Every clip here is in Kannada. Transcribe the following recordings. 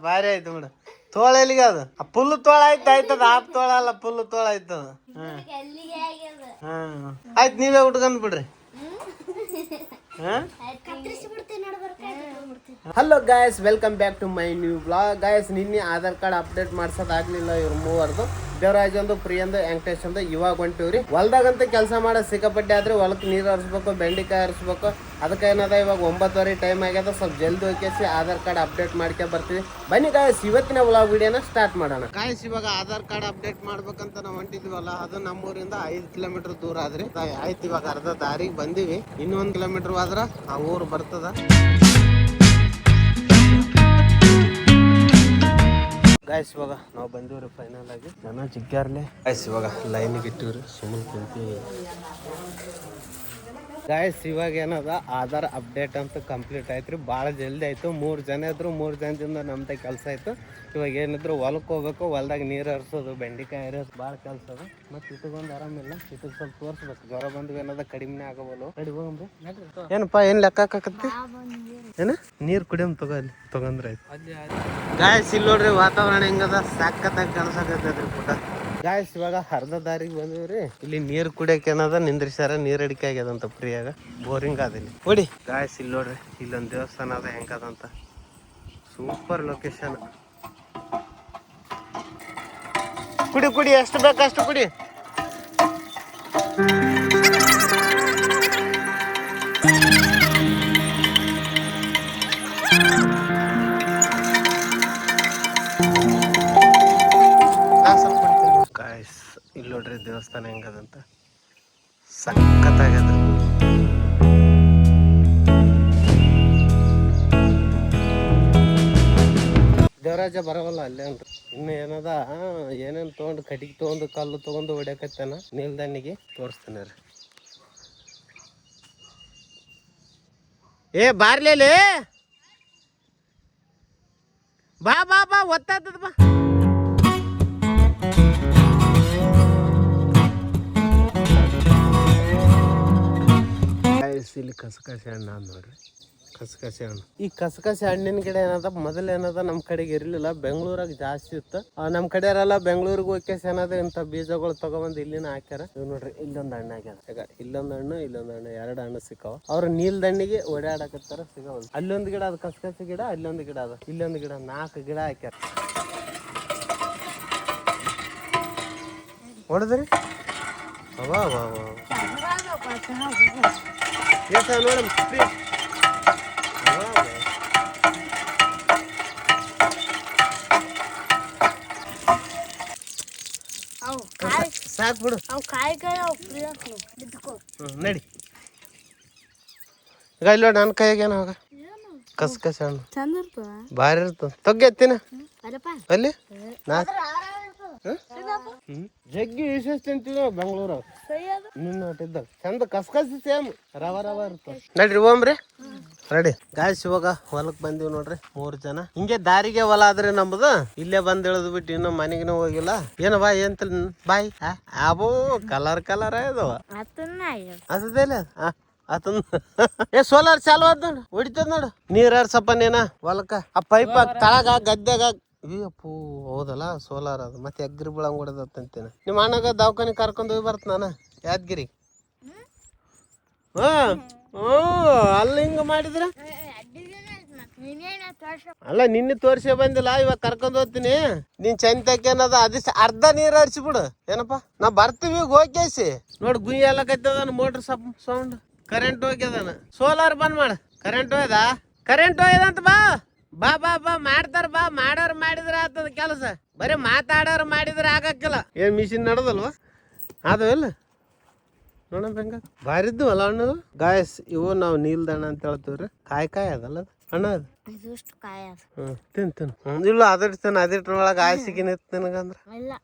ಭಾರಿ ಆಯ್ತು ಬಿಡು. ತೋಳ ಎಲ್ಲಿಗೆ ಅದು ಫುಲ್ ತೋಳ ಆಯ್ತದ ಹಾಫ್ ತೋಳ ಅಲ್ಲ ಫುಲ್ ತೋಳ ಆಯ್ತದ. ಆಯ್ತು ನೀವೇ ಉಟ್ಕೊಂಡ್ ಬಿಡ್ರಿ. Hello guys, welcome back to my new blog. Guys, ನಿನ್ನೆ ಆಧಾರ್ ಕಾರ್ಡ್ ಅಪ್ಡೇಟ್ ಮಾಡ್ಸೋದಾಗ್ಲಿಲ್ಲ ಇವ್ರು ಮೂವರ್ದು. ದೇವರಾಜ್ ಒಂದು, ಪ್ರಿಯಂದು, ವೆಂಕಟೇಶ್ ಒಂದು ಇವಾಗ ಹೊಂಟಿವ್ರಿ. ಹೊಲ್ದಾಗಂತ ಕೆಲಸ ಮಾಡೋ ಸಿಕ್ಕಾಪಟ್ಟೆ ಆದ್ರೆ ಹೊಲಕ್ಕೆ ನೀರು ಹರಿಸ್ಬೇಕು, ಬೆಂಡೆಕಾಯಿ ಹರಿಸ್ಬೇಕು. ಅದಕ್ಕೆ ಏನದ ಇವಾಗ 9:30 ಟೈಮ್ ಆಗ್ಯದ. ಸ್ವಲ್ಪ ಜಲ್ದಿ ಹೋಗಿ ಆಧಾರ್ ಕಾರ್ಡ್ ಅಪ್ಡೇಟ್ ಮಾಡ್ಕೊಂಡು ಬರ್ತೀವಿ. ಬನ್ನಿ ಗಾಯ್ಸ್, ಇವತ್ತಿನ ವ್ಲಾಗ್ ವಿಡಿಯೋನ ಸ್ಟಾರ್ಟ್ ಮಾಡೋಣ. ಗಾಯ್ಸ್, ಇವಾಗ ಆಧಾರ್ ಕಾರ್ಡ್ ಅಪ್ಡೇಟ್ ಮಾಡ್ಬೇಕಂತ ನಾವು ಹೊಂಟಿದ್ವಲ್ಲ, ಅದು ನಮ್ಮೂರಿಂದ 5 ಕಿಲೋಮೀಟರ್ ದೂರ ಆದ್ರಿ. ಆಯ್ತು, ಇವಾಗ ಅರ್ಧ ದಾರಿಗೆ ಬಂದಿವಿ. ಇನ್ನೊಂದು ಕಿಲೋಮೀಟರ್ ಆದ್ರ ಆ ಊರು ಬರ್ತದ. ಗಾಯ್ಸ್, ಇವಾಗ ನಾವು ಬಂದಿವ್ರಿ ಫೈನಲ್ ಆಗಿ. ಜನ ಚಿಕ್ಕಾರ್ಲೆ. ಗಾಯ್ಸ್, ಇವಾಗ ಲೈನಿಗೆ ಇಟ್ಟಿವ್ರಿ, ಸುಮ್ಮನೆ ಕುಂತೀವಿ. ಗಾಯ್ಸ್, ಇವಾಗ ಏನದ ಆಧಾರ್ ಅಪ್ಡೇಟ್ ಅಂತ ಕಂಪ್ಲೀಟ್ ಆಯ್ತು ರೀ. ಭಾಳ ಜಲ್ದಿ ಆಯಿತು. 3 ಜನ ಇದ್ರು, 3 ಜನದಿಂದ ನಮ್ದು ಕೆಲಸ ಆಯಿತು. ಇವಾಗ ಏನಿದ್ರು ಹೊಲಕ್ಕೆ ಹೋಗ್ಬೇಕು, ಹೊಲ್ದಾಗ ನೀರು ಹರಿಸೋದು, ಬೆಂಡೆಕಾಯಿ ಹರಿಯೋದು ಭಾಳ ಕೆಲಸ ಅದು. ಮತ್ತು ಇಟ್ಟಗೊಂದು ಆರಾಮಿಲ್ಲ, ಇಟ್ಟಿಗೆ ಸ್ವಲ್ಪ ತೋರಿಸ್ಬೇಕು. ಜ್ವರ ಬಂದು ಏನದ ಕಡಿಮೆ ಆಗಬಲ್ಲ. ಕಡಿ ಹೋಗಂಬ್ರಿ. ಏನಪ್ಪ, ಏನು ಲೆಕ್ಕ ಹಾಕತ್ತೆ? ಏನು ನೀರು ಕುಡಿಯಮ್ ತಗೋ, ಅಲ್ಲಿ ತಗೊಂಡ್ರೆ ಆಯ್ತು. ಗಾಯ್ಸ್, ಇಲ್ಲಿ ನೋಡ್ರಿ ವಾತಾವರಣ ಹೆಂಗದ, ಸಾಕತ್ತಾಗಿ ಕಾಣಿಸಕತ್ತದ್ರಿ ಪುಟ. ಗಾಯ್ಸ್, ಇವಾಗ ಅರ್ಧ ದಾರಿಗೆ ಬಂದಿವ್ರಿ. ಇಲ್ಲಿ ನೀರು ಕುಡಿಯಕ್ಕೆ ಏನದ ನಿಂದ್ರಿಸ್ಯಾರ, ನೀರು ಅಡಿಕೆ ಆಗ್ಯದಂತ ಫ್ರೀಯಾಗ. ಬೋರಿಂಗ್ ಅದ ಇಲ್ಲಿ. ನೋಡಿ ಗಾಯ್ಸ್, ಇಲ್ಲಿ ನೋಡ್ರಿ, ಇಲ್ಲೊಂದು ದೇವಸ್ಥಾನ ಅದ ಹೆಂಗದಂತ. Super location. ಕುಡಿ ಕುಡಿ, ಎಷ್ಟು ಬೇಕಷ್ಟು ಕುಡಿ. ಗಾಯ್ಸ್, ಇಲ್ಲಿ ನೋಡ್ರಿ ದೇವಸ್ಥಾನ ಹೆಂಗದಂತ, ಸಖತ್ತಾಗ್ಯದ. ದೇವರಾಜ ಬರವಲ್ಲ ಅಲ್ಲೇ ಅಂತ. ಇನ್ನು ಏನದ ಏನೇನು ತೊಗೊಂಡು, ಕಟ್ಟಿಗೆ ತೊಗೊಂಡು, ಕಲ್ಲು ತೊಗೊಂಡು ಹೊಡ್ಯಾಕತ್ತಾನ. ನೀಲ್ದಣ್ಣಿಗೆ ತೋರಿಸ್ತಾನೆ ರೀ. ಏ ಬಾರ್ಲೇಲಿ, ಬಾ ಬಾ ಬಾ, ಒತ್ತಾತದ ಬಾ. ಇಲ್ಲಿ ಕಸಕಸಿ ಹಣ್ಣು ಅದ ನೋಡ್ರಿ, ಕಸಕಸಿ ಹಣ್ಣು. ಈ ಕಸಕಸಿ ಹಣ್ಣಿನ ಗಿಡ ಏನದ ಮೊದಲು ಏನದ ನಮ್ಮ ಕಡೆಗೆ ಇರ್ಲಿಲ್ಲ, ಬೆಂಗಳೂರಾಗ ಜಾಸ್ತಿ ಇತ್ತು. ನಮ್ಮ ಕಡೆಯವರೆಲ್ಲ ಬೆಂಗಳೂರಿಗೆ ಹೋಗಿ ಏನದ ಇಂಥ ಬೀಜಗಳು ತಗೊಬಂದು ಇಲ್ಲಿನ ಹಾಕ್ಯಾರ. ಇವ್ ನೋಡ್ರಿ, ಇಲ್ಲೊಂದು ಹಣ್ಣು ಆಗ್ಯಾದ. ಈಗ ಇಲ್ಲೊಂದು ಹಣ್ಣು, ಇಲ್ಲೊಂದು ಹಣ್ಣು, 2 ಹಣ್ಣು ಸಿಕ್ಕಾವ. ಅವ್ರು ನೀಲ್ದಣ್ಣಿಗೆ ಓಡಾಡಕತ್ತಾರ, ಸಿಗವಲ್ಲ. ಅಲ್ಲೊಂದು ಗಿಡ ಅದ ಕಸಕಸಿ ಗಿಡ, ಅಲ್ಲೊಂದು ಗಿಡ ಅದ, ಇಲ್ಲೊಂದು ಗಿಡ, 4 ಗಿಡ ಹಾಕ್ಯಾರ. ಹೊಡೆದ್ರಿ ಅವಾ ನೋಡಿ. ಸಾಕ್ ಬಿಡು, ನಡಿ. ಈಗ ಇಲ್ಲ ನನ್ನ ಕೈಯಾಗ ಏನಾಗ ಕಸಕಸಿ ಹಣ್ಣು ಭಾರಿ ಇರ್ತದ. ತೊಗ್ಗೆತ್ತಿನ ಅಲ್ಲಿ ಜಗ್ಗಿ ವಿಶೇಷ ತಿಂತೀವಿ ಬೆಂಗಳೂರಾಗ. ನಿನ್ನ ಹೊಟ್ಟಿದ್ದಾಗ ಚಂದ ಕಸಕಸಿ ಸೇಮ್ ರವ ರವ ಇರ್ತದ. ನಡ್ರಿ ಹೋಗ್ರಿ, ರೆಡಿ. ಗಾಯ್ಸ್, ಇವಾಗ ಹೊಲಕ್ ಬಂದಿವಿ ನೋಡ್ರಿ, 3 ಜನ. ಹಿಂಗೆ ದಾರಿಗೆ ಹೊಲ ಆದ್ರೆ ನಮ್ದು. ಇಲ್ಲೇ ಬಂದ್ ಇಳಿದ್ ಬಿಟ್ಟು ಇನ್ನು ಮನೆಗಿನ ಹೋಗಿಲ್ಲ. ಏನ ಬಾ ಏನ್ ಬಾಯ್ ಅಬೋ ಕಲರ್ ಕಲರ್ ಆಯ್ದವ ಅದಲ್ಲ ಏ ಸೋಲಾರ್ ಚಾಲು ಆದ್ ನೋಡು, ಹೊಡಿತದ ನೋಡು. ನೀರ್ ಹರ್ಸಪ್ಪ ನೀನ ಹೊಲಕ್ಕ. ಆ ಪೈಪ್ ತಳಗ ಗದ್ದೆಗ. ಅಪ್ಪು ಹೌದಲ್ಲ, ಸೋಲಾರ್ ಅದು. ಮತ್ತೆ ಅಗ್ರಿ ಬಿಳಂಗ್ ಹೊಡೆದಂತೇನ. ನಿಮ್ಮ ಅಣ್ಣಗ ದವಾಖಾನೆ ಕರ್ಕೊಂಡು ಹೋಗಿ ಬರ್ತ ನಾನು ಯಾದಗಿರಿ. ಅಲ್ಲಿ ಹಿಂಗ ಮಾಡಿದ್ರ ಅಲ್ಲ, ನಿನ್ನೆ ತೋರ್ಸೇ ಬಂದಿಲ್ಲ, ಇವಾಗ ಕರ್ಕೊಂಡ್ ಹೋಗ್ತೀನಿ. ನೀನ್ ಚಂತಕ್ಕೇನದ ಅರ್ಧ ನೀರ್ ಹರಿಸಿಬಿಡು. ಏನಪ್ಪಾ, ನಾ ಬರ್ತೀವಿ ಹೋಗ್ಯಸಿ. ನೋಡ್ ಗುಯ್ ಎಲ್ಲ ಕತ್ತದ ಮೋಟ್ರ್ ಸೌಂಡ್. ಕರೆಂಟ್ ಹೋಗ್ಯದಾನ. ಸೋಲಾರ್ ಬಂದ್ ಮಾಡ. ಕರೆಂಟ್ ಹೋಯ್ದ, ಕರೆಂಟ್ ಹೋಯ್ದಂತ. ಬಾ ಬಾ ಬಾ ಬಾ, ಮಾಡ್ತಾರ ಬಾ. ಮಾಡೋರ್ ಮಾಡಿದ್ರ ಆಗ್ತದ ಕೆಲಸ, ಬರೀ ಮಾತಾಡೋರು ಮಾಡಿದ್ರ ಆಗಕ್ಕಿಲ್ಲ. ಏನ್ ಮಿಷಿನ್ ನಡದಲ್ವಾ ಅದು ಇಲ್ಲ ನೋಡಮ್ ಹೆಂಗ. ಬಾರಿದ್ದು ಅಲ್ಲ ಹಣ್ಣು. ಗಾಯಸ್, ಇವು ನಾವು ನೀಲ್ದಣ್ಣ ಅಂತ ಹೇಳ್ತೀವ್ರಿ. ಕಾಯಿ ಅದಲ್ಲ ಅಣ್ಣ ಅದು. ತಿನ್ ಇಲ್ಲ ಅದಿಟ್ರೊಳಗ ಆಯ್ಸಿಗೆ ನಿನಗಂದ್ರ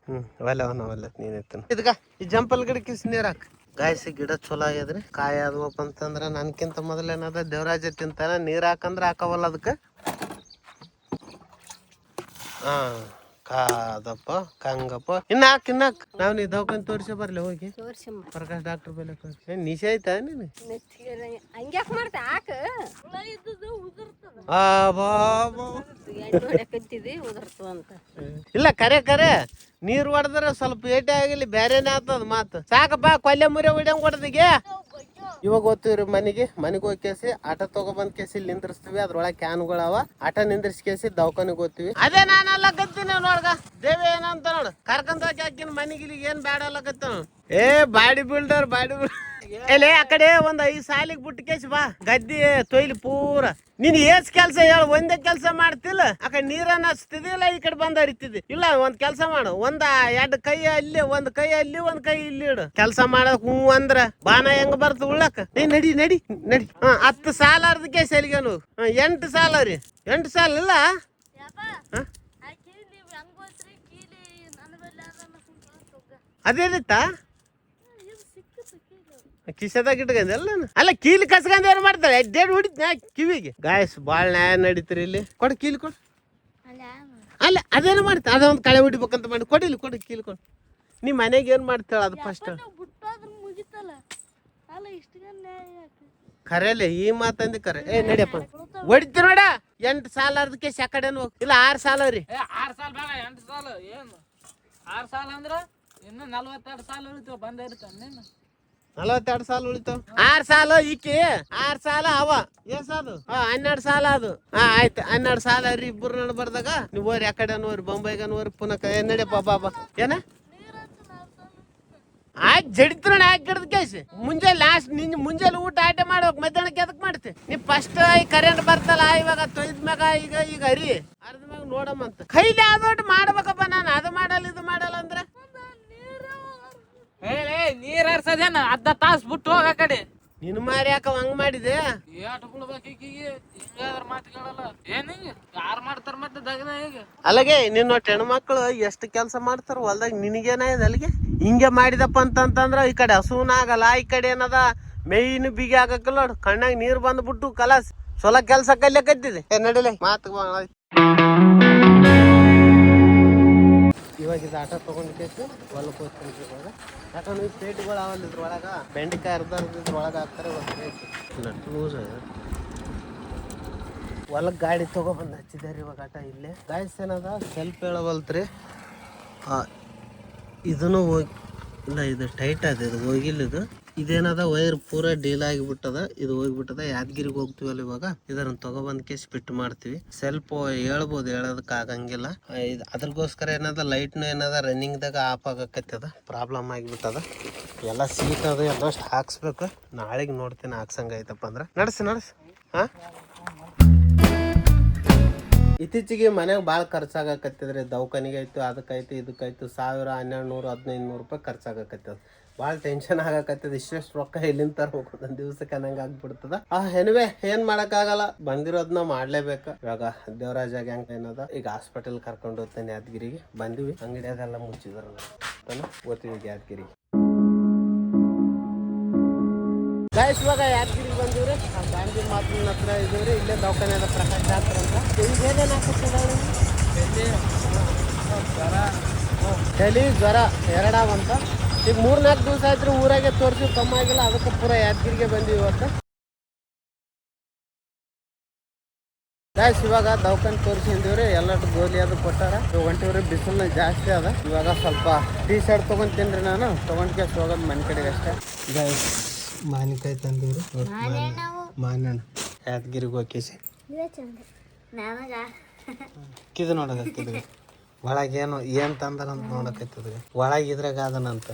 ಒಲ್ಲ ನೀನ್ ಇರ್ತಾನ. ಇದಕ್ಕ ಈ ಜಂಪಲ್ ಗಿಡಕ್ಕೆ ನೀರ್ ಹಾಕ. ಗಾಯಸಿ ಗಿಡ ಚಲೋ ಆಗ್ಯದ್ರಿ. ಕಾಯಿ ಆದ್ವಪ್ಪ ಅಂತಂದ್ರ ನನ್ಕಿಂತ ಮೊದಲೇನದ ದೇವರಾಜ ತಿಂತಾನ. ನೀರ್ ಹಾಕಂದ್ರ ಹಾಕವಲ್ಲ ಅದಕ್ಕೆ. ಕಾದಪ್ಪ ಕಂಗಪ್ಪ ಇನ್ನಾಕ್ ನಾವ್ ನೀ ದವಾಖಾನೆ ತೋರ್ಸ ಬರ್ಲಿ ಹೋಗಿ ಪ್ರಕಾಶ್ ಡಾಕ್ಟರ್ ಬೆಲೆ ಏನ್ ನಿಶೆ ಆಯ್ತಾ ನೀನು ಹಂಗ್ಯಾಕ್ ಮಾಡ್ತಾ ಆಕ ಇಲ್ಲ ಕರೆ ನೀರ್ ಹೊಡೆದ್ರ ಸ್ವಲ್ಪ ಏಟೆ ಆಗಿಲ್ಲ ಬೇರೆನೇ ಆಗ್ತದ ಮಾತು ಸಾಕಪ್ಪ ಕೊಲ್ಲೆ ಮುರಿ ಹೊಡ್ಯಂಗ್ ಹೊಡೆದಿಗೆ ಇವಾಗ ಹೋಗ್ತೀವ್ರಿ ಮನೆಗೆ ಹೋಗಿ ಕೇಸಿ ಆಟ ತಗೊಬಂದ್ ಕೇಸಿ ಇಲ್ಲಿ ನಿಂದ್ರಿಸ್ತೀವಿ ಅದ್ರೊಳಗೆ ಕ್ಯಾನ್ಗಳು ಅವ ಆಟ ನಿಂದ್ರಿಸಿ ಕೇಸಿ ದವಾಖಾನಿಗೆ ಹೋಗ್ತೀವಿ ಅದೇ ನಾನು ಅಲ್ಲಕತ್ತೀನಿ ನೋಡ್ಗ ದೇವಿ ಏನಂತ ನೋಡು ಕರ್ಕೊಂಡ್ ಹೋಗಿ ಹಾಕಿನ ಮನೆಗಿಲಿಗೆ ಏನ್ ಬ್ಯಾಡ ಅಲ್ಲಕತ್ತ ಏ ಬಾಡಿ ಬಿಲ್ಡರ್ ಎಲೆ ಆ ಕಡೆ ಒಂದ್ 5 ಸಾಲಿಗೆ ಬಿಟ್ಟು ಕೇಸಿ ಬಾ ಗದ್ದಿ ತೊಯ್ಲಿ ಪೂರ ನೀನ್ ಏಸ್ ಕೆಲ್ಸ ಹೇಳು ಒಂದೇ ಕೆಲ್ಸ ಮಾಡ್ತಿಲ್ಲ ಆ ಕಡೆ ನೀರನ್ನ ಹಚ್ತಿದಿಲ್ಲ ಈ ಕಡೆ ಬಂದ್ ಹರಿತಿದ್ದಿ ಇಲ್ಲ ಒಂದ್ ಕೆಲ್ಸ ಮಾಡು ಎರಡು ಕೈ ಅಲ್ಲಿ ಒಂದ್ ಕೈ ಅಲ್ಲಿ ಒಂದ್ ಕೈ ಇಲ್ಲಿ ಇಡು ಕೆಲ್ಸ ಮಾಡಕ್ ಹೂ ಅಂದ್ರ ಬಾನ ಹೆಂಗ್ ಬರ್ತ ಉಳ್ಳಕ್ ನಡಿ 10 ಸಾಲ ಅರ್ಧಕ್ಕೆ ಸಲಿಗೆನು 8 ಸಾಲ ರೀ 8 ಸಾಲ ಇಲ್ಲ ಅದೇನಿತ್ತಾ ಕಿಸದಾಗ ಇಟ್ಕಂದಲ್ಲ ಅಲ್ಲ ಕೀಲಿ ಕಸ್ಕೊಂಡ್ ಏನ್ ಮಾಡ್ತಾರೆ ಎಡ್ಡೇಡ್ ಹೊಡಿತ್ ಕಿವಿಗೆ ಗಾಯಸ್ ಬಾಳ್ ನ್ಯಾಯ ನಡೀತೀರಿ ಇಲ್ಲಿ ಕೊಡು ಕೀಲಿ ಕೊಡು ಅಲ್ಲ ಅದೇನು ಮಾಡ್ತಾ ಅದೊಂದು ಕಳೆ ಹೊಡಿಬೇಕಂತ ಮಾಡಿ ಕೊಡು ಕೀಲಿ ಕೊಡು ನೀ ಮನೆಗೆ ಏನ್ ಮಾಡ್ತಾಳ ಅದು ಫಸ್ಟ್ ಖರೇಲೆ ಈ ಮಾತಂದಿ ಕರೆ ಏ ನಡಿಯಪ್ಪ ಹೊಡಿತೀರ ನೋಡ 8 ಸಾಲ ಅರ್ಧಕ್ಕೆ ಸೆಕಡೇನು ಇಲ್ಲ 6 ಸಾಲ ರೀ 6 ಸಾಲ ಬೇಡ 8 ಸಾಲ ಏನು 6 ಸಾಲ ಅಂದ್ರ ಇನ್ನು 42 ಸಾಲ ಉಳಿತಾವ ಬಂದ ಇರ್ತಾನೆ 42 ಸಾಲ ಉಳಿತಾವ 6 ಸಾಲ ಈಕಿ 6 ಸಾಲ ಅವ ಎಸದು 12 ಸಾಲ ಅದು ಆಯ್ತು 12 ಸಾಲ ರೀ ಇಬ್ಬರು ನಡ್ ಬರ್ದಾಗ ನೀವು ಓರಿ ಆ ಕಡೆ ನೋರಿ ಬೊಂಬೈಗ ನೋರಿ ಪುನಃ ನಡಿಯಪ್ಪ ಬಾಬಾ ಏನ ಆಯ್ತು ಜಡಿತ್ರ ಹಾಕಿಡ್ದ ಕೇಸಿ ಮುಂಜಾನೆ ಊಟ ಆಟ ಮಾಡ್ಬೇಕು ಮಧ್ಯಾಹ್ನಕ್ಕೆ ಎದಕ್ ಮಾಡ್ತಿ ನೀ ಫಸ್ಟ್ ಕರೆಂಟ್ ಬರ್ತಲ್ಲ ಇವಾಗ ತೊಯ್ದ ಮ್ಯಾಗ ಈಗ ಹರಿ ಅರ್ಧ ಮ್ಯಾಗ ನೋಡಮ್ಮಂತ ಕೈಲಿ ಆದೋಟ್ ಮಾಡ್ಬೇಕಪ್ಪ ನಾನು ಅದು ಮಾಡಲ್ಲ ಇದು ಮಾಡಲ್ಲ ಅಂದ್ರೆ ನೀರ್ ಹರ್ಸದೇನ ಅರ್ಧ ತಾಸ್ ಬಿಟ್ಟು ಹೋಗ ಆ ಕಡೆ ನಿನ್ ಮಾರಿ ಯಾಕ ಹಂಗ್ ಮಾಡಿದೆ ಮಾತುಗಳಲ್ಲ ಏನ್ ಹಿಂಗ ಯಾರು ಮಾಡ್ತಾರ ಮತ್ತೆ ದಗದ ಈಗ ಅಲ್ಲಗೆ ನಿನ್ನ ಹೆಣ್ಮಕ್ಳು ಎಷ್ಟು ಕೆಲಸ ಮಾಡ್ತಾರ ಹೊಲ್ದಾಗ ನಿನಗೇನ ಇದೆ ಅಲ್ಲಿಗೆ ಹಿಂಗೆ ಮಾಡಿದಪ್ಪ ಅಂತಂದ್ರ ಈ ಕಡೆ ಹಸುನ ಆಗಲ್ಲ ಈ ಕಡೆ ಏನದ ಮೇಯ್ನು ಬಿಗಿ ಆಗಕ್ಕಲ್ಲ ನೋಡು ಕಣ್ಣಾಗ ನೀರ್ ಬಂದ್ಬಿಟ್ಟು ಕಲಾಸ್ ಚೊಲೋ ಕೆಲ್ಸ ಕಲಿಯಕತ್ತಿದೆ ನಡಿಲೆ ಮಾತು ಇವಾಗ ಇದು ಆಟ ತಗೊಂಡ್ ಕೇಸು ಹೊಲಕ್ಕೆ ಹೋಗ್ತೀನಿ ಇವಾಗ ಯಾಕಂದ್ರೆ ಈ ಪ್ಲೇಟ್ಗಳು ಅವಲ್ಲ ಇದ್ರೊಳಗೆ ಬೆಂಡೆಕಾಯಿ ಇದ್ರೊಳಗೆ ಹಾಕ್ತಾರೆ ಹೊಲಕ್ಕೆ ಗಾಡಿ ತೊಗೊಬಂದು ಹಚ್ಚಿದ್ದಾರೆ ಇವಾಗ ಆಟ ಇಲ್ಲೇ ಗಾಯಸ್ ಏನದ ಸೆಲ್ಫ್ ಹೇಳವಲ್ತ್ರಿ ಇದನ್ನು ಹೋಗಿ ಇಲ್ಲ ಇದು ಟೈಟ್ ಅದ ಇದು ಹೋಗಿಲ್ಲ ಇದೇನದ ವೈರ್ ಪೂರ ಡೀಲ್ ಆಗಿಬಿಟ್ಟದ ಇದು ಹೋಗ್ಬಿಟ್ಟದ ಯಾದಗಿರಿಗೆ ಹೋಗ್ತೀವಲ್ಲ ಇವಾಗ ಇದನ್ನ ತಗೊಬಂದ್ ಕೇಸ್ ಫಿಟ್ ಮಾಡ್ತೀವಿ ಸ್ವಲ್ಪ ಹೇಳ್ಬೋದು ಹೇಳೋದಕ್ಕೆ ಆಗಂಗಿಲ್ಲ ಅದ್ರಗೋಸ್ಕರ ಏನದ ಲೈಟ್ನು ಏನದ ರನ್ನಿಂಗ್ ದಾಗ ಆಫ್ ಆಗಕತ್ತದ ಪ್ರಾಬ್ಲಮ್ ಆಗಿಬಿಟ್ಟದ ಎಲ್ಲ ಸೀಟ್ ಅದು ಎಲ್ಲಷ್ಟು ಹಾಕ್ಸ್ಬೇಕು ನಾಳೆಗೆ ನೋಡ್ತೀನಿ ಹಾಕ್ಸಂಗ ಐತಪ್ಪ ಅಂದ್ರೆ ನಡ್ಸ್ ಹಾ ಇತ್ತೀಚೆಗೆ ಮನೆಗೆ ಭಾಳ ಖರ್ಚಾಗಕತ್ತಿದ್ರಿ ದವಾಖಾನಿಗೆ ಆಯ್ತು ಅದಕ್ಕಾಯ್ತು ಇದಕ್ಕಾಯ್ತು 1000 1200 1500 ರೂಪಾಯಿ ಖರ್ಚಾಗಕತ್ತದ ಭಾಳ ಟೆನ್ಷನ್ ಆಗಕತ್ತದ ಇಷ್ಟೆಷ್ಟು ರೊಕ್ಕ ಎಲ್ಲಿಂದ ತರ್ಬೇಕು ಒಂದೊಂದು ದಿವ್ಸಕ್ಕೆ ಅನ್ನಂಗೆ ಆಗ್ಬಿಡ್ತದ ಎನಿವೆ ಏನ್ ಮಾಡಕ್ಕಾಗಲ್ಲ ಬಂದಿರೋದನ್ನ ಮಾಡ್ಲೇಬೇಕು ಇವಾಗ ದೇವರಾಜಾಗ ಹೆಂಗ್ ಏನದ ಈಗ ಹಾಸ್ಪಿಟಲ್ ಕರ್ಕೊಂಡು ಹೋಗ್ತೇನೆ ಯಾದಗಿರಿಗೆ ಬಂದಿವಿ ಅಂಗಡಿ ಅದೆಲ್ಲ ಮುಚ್ಚಿದ್ರ ಓದ್ತೀವಿ ಯಾದಗಿರಿಗೆ ಗಾಯಸ್ ಇವಾಗ ಯಾದಗಿರಿಗೆ ಬಂದಿವ್ರಿ ಗಾಂಧಿ ಮಾತಿನ ಹತ್ರ ಇದೀವ್ರಿ ಇಲ್ಲೇ ದವಾಖಾನೆ ಅದ ಪ್ರಕಾಶ್ ಡಾಕ್ಟರ್ ಅಂತ ಈಗೇನೇನು ಚಳಿ ಜ್ವರ ಎರಡಾವಂತ ಈಗ 3-4 ದಿವಸ ಆಯ್ತು ಊರಾಗೆ ತೋರಿಸಿ ಕಮ್ಮಿ ಆಗಿಲ್ಲ ಅದಕ್ಕೆ ಪೂರ ಯಾದಗಿರಿಗೆ ಬಂದಿವಿ ಇವತ್ತು ಗಾಯ್ಸ್ ಇವಾಗ ದವಾಖಾನೆ ತೋರಿಸಿದ್ದೀವ್ರಿ ಎಲ್ಲಟ್ಟು ಗೋಲಿ ಅದು ಕೊಟ್ಟಾರ ಹೊಂಟಿವ್ರಿ ಬಿಸಿಲು ಜಾಸ್ತಿ ಅದ ಇವಾಗ ಸ್ವಲ್ಪ ಟೀ ಶರ್ಟ್ ತೊಗೊಂತೀನ್ರಿ ನಾನು ತೊಗೊಂಡ್ಕೆ ಹೋಗೋದು ಮನೆ ಕಡೆಗೆ ಅಷ್ಟೇ ಗಾಯ್ಸ್ ಮಾವಿನಕಾಯಿ ತಂದಿವ್ರಿ ಮಾನಣ್ಣ ಯಾದಗಿರಿಗೆ ಹೋಗಿಸಿ ಕಿದು ನೋಡಕತ್ತಿದ್ರಿ ಒಳಗೇನು ಏನ್ ತಂದರಂತ ನೋಡಕತ್ತಿದ್ರಿ ಒಳಗಿದ್ರಾಗ ಅದನಂತ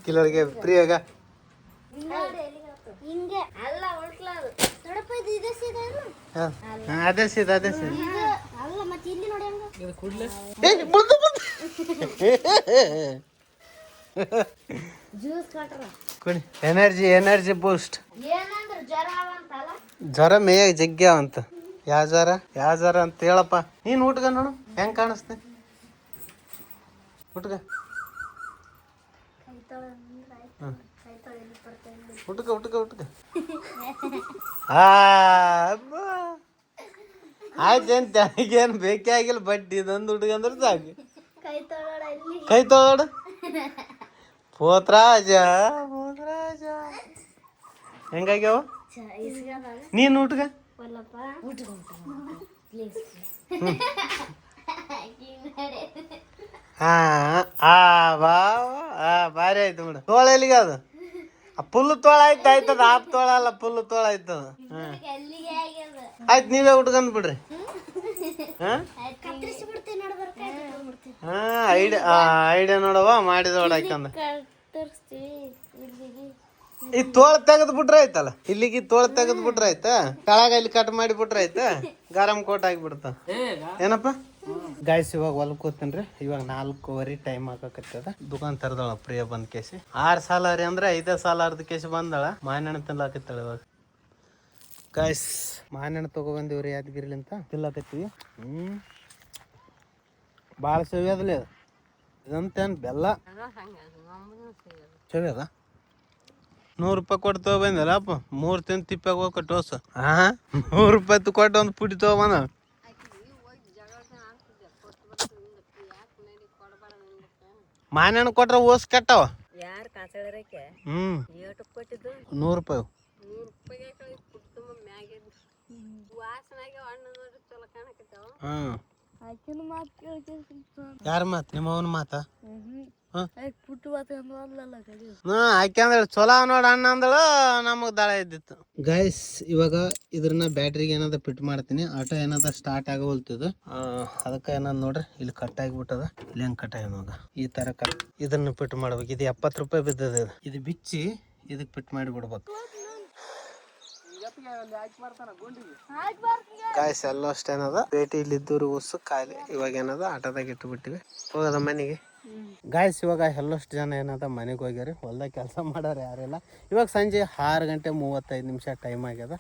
ಕಿಲೋರಿಗೆ ಫ್ರೀಯಾಗ ಅದೇ ಸೀದ ಕುಡಿ ಎನರ್ಜಿ ಬೂಸ್ಟ್ ಜ್ವರ ಮೇಯಾಗ ಜಗ್ಗ್ಯಾವ ಅಂತ ಯಾವ ಜ್ವರ ಅಂತ ಹೇಳಪ್ಪ ನೀನ್ ಊಟಗ ನೋಡು ಹೆಂಗ್ ಕಾಣಿಸ್ತೆ ಊಟಗ ಊಟಕ ಆಯ್ತು ಏನ್ ತನಗೇನು ಬೇಕೇ ಆಗಿಲ್ಲ ಬಟ್ ಇದೊಂದು ಹುಡುಗ ಅಂದ್ರೆ ಸಾಕು ಕೈ ತೊಳೋಡ ಇಲ್ಲಿ ಕೈ ತೊಗೊಡು ಪೋತ್ರಾಜ ಹೆಂಗಾಗ್ಯಾವ ನೀನು ಊಟಗ ಒಲ್ಲಪ್ಪ ಹಾ ಬಾ ಭಾರಿ ಆಯ್ತು ಬಿಡು ತೋಳ ಎಲ್ಲಿಗೆ ಅದು ಫುಲ್ ತೋಳ ಆಯ್ತದ ಹಾಫ್ ತೋಳ ಅಲ್ಲ ಫುಲ್ ತೋಳ ಆಯ್ತದ ಆಯ್ತು ನೀವೇ ಉಟ್ಕೊಂಡ್ ಬಿಡ್ರಿ ಐಡಿಯಾ ನೋಡವ ಮಾಡಿದ ಹಾಕಂದ ಈ ತೋಳ ತೆಗೆದ್ ಬಿಟ್ರೆ ಆಯ್ತಲ್ಲ ಇಲ್ಲಿಗೆ ತೋಳ ತೆಗೆದ್ ಬಿಟ್ರೆ ಆಯ್ತಾ ಕೆಳಗ ಇಲ್ಲಿ ಕಟ್ ಮಾಡಿ ಬಿಟ್ರೆ ಆಯ್ತಾ ಗರಂ ಕೋಟ್ ಆಗಿಬಿಡ್ತ ಏನಪ್ಪ ಗಾಯ್ಸ್ ಇವಾಗ ಹೊಲಕ್ ಕೂತೇನ್ರಿ ಇವಾಗ 4:15 ಟೈಮ್ ಹಾಕಕತ್ತದ ದುಕಾನ್ ತರದಳ ಪ್ರಿಯ ಬಂದ್ ಕೇಸಿ 6 ಸಾಲ ರೀ ಅಂದ್ರೆ 5 ಸಾಲ ಅರ್ಧ ಕೇಸಿ ಬಂದಳ ಮಾವಿನಹಣ್ಣು ತಿನ್ಲಾಕತ್ತಾಳ ಇವಾಗ ಗಾಯ್ಸ್ ಮಾವಿನಹಣ್ಣು ತಗೊಬಂದಿವ್ರಿ ಯಾದಗಿರಿಲಿಂತ ತಿನ್ಲಾಕತ್ತೀವಿ ಭಾಳ ಸವಿ ಅದಲ್ಲ ಇದಂತೇನು ಬೆಲ್ಲ ಸವಿ ಅದ 100 ರೂಪಾಯಿ ಕೊಟ್ಟು ತಗೊಬಂದಲ್ಲ ಅಪ್ಪ 3 ತಿಂದು ತಿಪ್ಪಾಗ ಹೋಗ ಟೋಸ್ 100 ರೂಪಾಯಿ ಕೊಟ್ಟು ಒಂದು ಪುಡಿ ತಗೊಬಂದ ಮಾವಿನಹಣ್ಣು ಕೊಟ್ರೆ ಓಸ್ ಕೆಟ್ಟವ ಯಾರು ಕಾಸಳರಕ್ಕೆ 100 ರೂಪಾಯಿ ಯಾರ ಮಾತು ನಿಮ್ಮ ಅವನ ಮಾತಾ ಆಕೆ ಅಂದ್ರೆ ಚೊಲೋ ನೋಡ ಅಣ್ಣ ಅಂದಳು ನಮಗ್ ದಳ ಇದ್ದಿತ್ತು ಗೈಸ್ ಇವಾಗ ಇದ್ರನ್ನ ಬ್ಯಾಟ್ರಿಗೆ ಏನಾದ ಫಿಟ್ ಮಾಡ್ತೀನಿ ಆಟೋ ಏನಾದ ಸ್ಟಾರ್ಟ್ ಆಗೋಲ್ತದ ಅದಕ್ಕೆ ಏನಾದ ನೋಡ್ರಿ ಇಲ್ಲಿ ಕಟ್ ಆಗಿಬಿಟ್ಟದ ಇಲ್ಲಿ ಹೆಂಗ್ ಕಟ್ ಆಗ ಈ ತರ ಕಟ್ ಇದನ್ನ ಫಿಟ್ ಮಾಡ್ಬೇಕು ಇದು 70 ರೂಪಾಯಿ ಬಿದ್ದದ ಇದು ಬಿಚ್ಚಿ ಇದಕ್ ಫಿಟ್ ಮಾಡಿ ಬಿಡ್ಬೇಕು ಗಾಯ್ಸ್ ಎಲ್ಲ ಅಷ್ಟೇನದ ಪೇಟಿ ಇಲ್ಲಿದ್ದೂರು ಉಸ್ಸು ಖಾಲಿ ಇವಾಗ ಏನದ ಆಟೋದಾಗ ಇಟ್ಟು ಬಿಟ್ಟಿವಿ ಹೋಗದ ಮನೆಗೆ ಗಾಯ್ಸ್ ಇವಾಗ ಎಲ್ಲಷ್ಟು ಜನ ಏನದ ಮನೆಗೆ ಹೋಗ್ಯಾರ ಹೊಲ್ದಾಗ ಕೆಲಸ ಮಾಡೋರು ಯಾರೆಲ್ಲ ಇವಾಗ ಸಂಜೆ 6:35 ಟೈಮ್ ಆಗ್ಯದ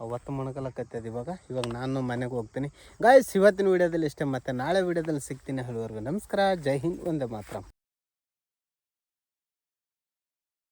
ಅವತ್ತು ಮೊಣಕಲಕತ್ತದ ಇವಾಗ ನಾನು ಮನೆಗೆ ಹೋಗ್ತೀನಿ ಗಾಯ್ಸ್ ಇವತ್ತಿನ ವಿಡಿಯೋದಲ್ಲಿ ಇಷ್ಟೇ ಮತ್ತೆ ನಾಳೆ ವಿಡಿಯೋದಲ್ಲಿ ಸಿಗ್ತೀನಿ ಅಲ್ಲಿವರೆಗೂ ನಮಸ್ಕಾರ ಜೈ ಹಿಂದ್ ಒಂದೇ ಮಾತ್ರ